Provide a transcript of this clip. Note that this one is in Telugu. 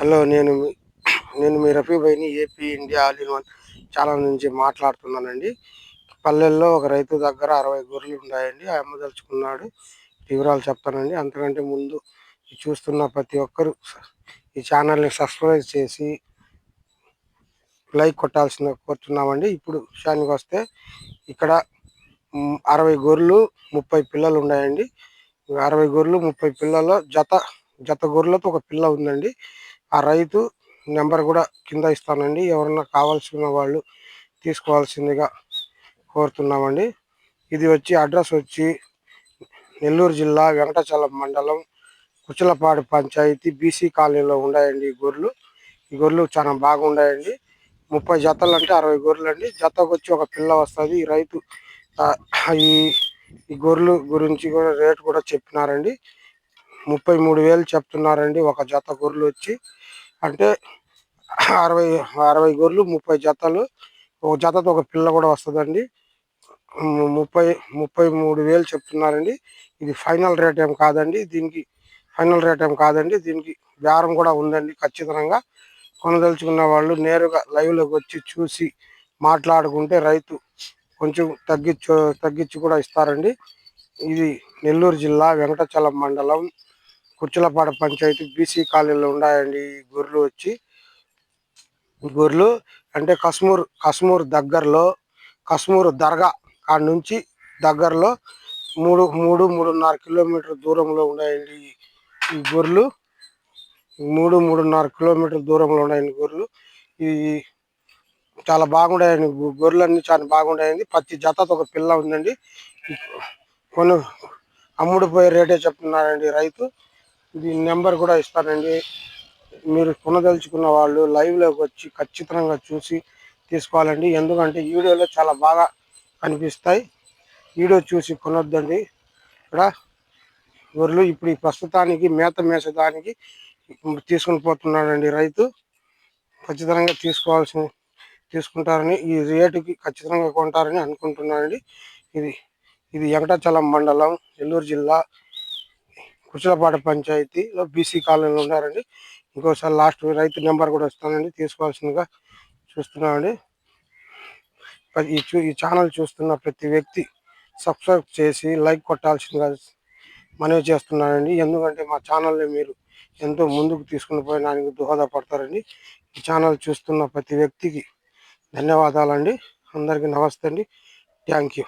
హలో నేను మీ రఫీ భాయ్ని AP India all in one channel నుంచి మాట్లాడుతున్నానండి. పల్లెల్లో ఒక రైతు దగ్గర 60 గొర్రెలు ఉన్నాయండి. అమ్మదలుచుకున్నాడు. వివరాలు చెప్తానండి. అంతకంటే ముందు చూస్తున్న ప్రతి ఒక్కరూ ఈ ఛానల్ని సబ్స్క్రైబ్ చేసి లైక్ కొట్టాల్సిన కోరుతున్నామండి. ఇప్పుడు విషయానికి వస్తే ఇక్కడ 60 గొర్రెలు 30 పిల్లలు ఉన్నాయండి. 60 గొర్రెలు 30 పిల్లల్లో జత గొర్రెలతో ఒక పిల్ల ఉందండి. ఆ రైతు నెంబర్ కూడా కింద ఇస్తానండి. ఎవరన్నా కావాల్సిన వాళ్ళు తీసుకోవాల్సిందిగా కోరుతున్నామండి. ఇది వచ్చి అడ్రస్ వచ్చి నెల్లూరు జిల్లా వెంకటాచలం మండలం కుచలపాడు పంచాయతీ బీసీ కాలనీలో ఉన్నాయండి. ఈ గొర్రెలు చాలా బాగున్నాయండి. 30 జతలు అంటే 60 గొర్రెలు అండి. జతకు వచ్చి ఒక పిల్ల వస్తుంది. ఈ రైతు ఈ గొర్రెలు గురించి కూడా రేటు కూడా చెప్పినారండి. 33,000 చెప్తున్నారండి ఒక జత గొర్రెలు వచ్చి. అంటే 60 గొర్రెలు 30 జతలు, ఒక జతతో ఒక పిల్ల కూడా వస్తుందండి. 33,000 చెప్తున్నారండి. ఇది ఫైనల్ రేట్ ఏం కాదండి. దీనికి బేరం కూడా ఉందండి. ఖచ్చితంగా కొనదలుచుకున్న వాళ్ళు నేరుగా లైవ్లోకి వచ్చి చూసి మాట్లాడుకుంటే రైతు కొంచెం తగ్గించి కూడా ఇస్తారండి. ఇది నెల్లూరు జిల్లా వెంకటాచలం మండలం కుర్చలపాడ పంచాయతీ బీసీ కాలనీలో ఉన్నాయండి. ఈ గొర్రెలు అంటే కస్మూర్ దగ్గరలో కస్మూర్ దర్గా కాడ నుంచి దగ్గరలో 3-3.5 కిలోమీటర్ దూరంలో ఉన్నాయండి. ఈ గొర్రెలు 3-3.5 కిలోమీటర్ దూరంలో ఉన్నాయండి. గొర్రెలు ఈ చాలా బాగున్నాయండి. గొర్రెలన్నీ చాలా బాగున్నాయండి. ప్రతి జతతో ఒక పిల్ల ఉందండి. కొన్ని అమ్ముడుపోయే రేటే చెప్తున్నారండి రైతు. ఇది నెంబర్ కూడా ఇస్తానండి. మీరు కొనదలుచుకున్న వాళ్ళు లైవ్లోకి వచ్చి ఖచ్చితంగా చూసి తీసుకోవాలండి. ఎందుకంటే వీడియోలో చాలా బాగా కనిపిస్తాయి. వీడియో చూసి కొనొద్దండి. ఇక్కడ గొర్రెలు ఇప్పుడు ఈ ప్రస్తుతానికి మేత మేసడానికి తీసుకుని పోతున్నాడండి రైతు. ఖచ్చితంగా తీసుకుంటారని, ఈ రేటుకి ఖచ్చితంగా కొంటారని అనుకుంటున్నానండి. ఇది వెంకటాచలం మండలం నెల్లూరు జిల్లా కుచలపాడ పంచాయతీలో బీసీ కాలనీలో ఉన్నారండి. ఇంకోసారి లాస్ట్ రైతు నెంబర్ కూడా ఇస్తానండి. తీసుకోవాల్సిందిగా చూస్తున్నామండి. ఈ ఛానల్ చూస్తున్న ప్రతి వ్యక్తి సబ్స్క్రైబ్ చేసి లైక్ కొట్టాల్సిందిగా మనవి చేస్తున్నానండి. ఎందుకంటే మా ఛానల్ని మీరు ఎంతో ముందుకు తీసుకుని పోయడానికి దోహదపడతారండి. ఈ ఛానల్ చూస్తున్న ప్రతి వ్యక్తికి ధన్యవాదాలండి. అందరికీ నమస్తే అండి. Thank you.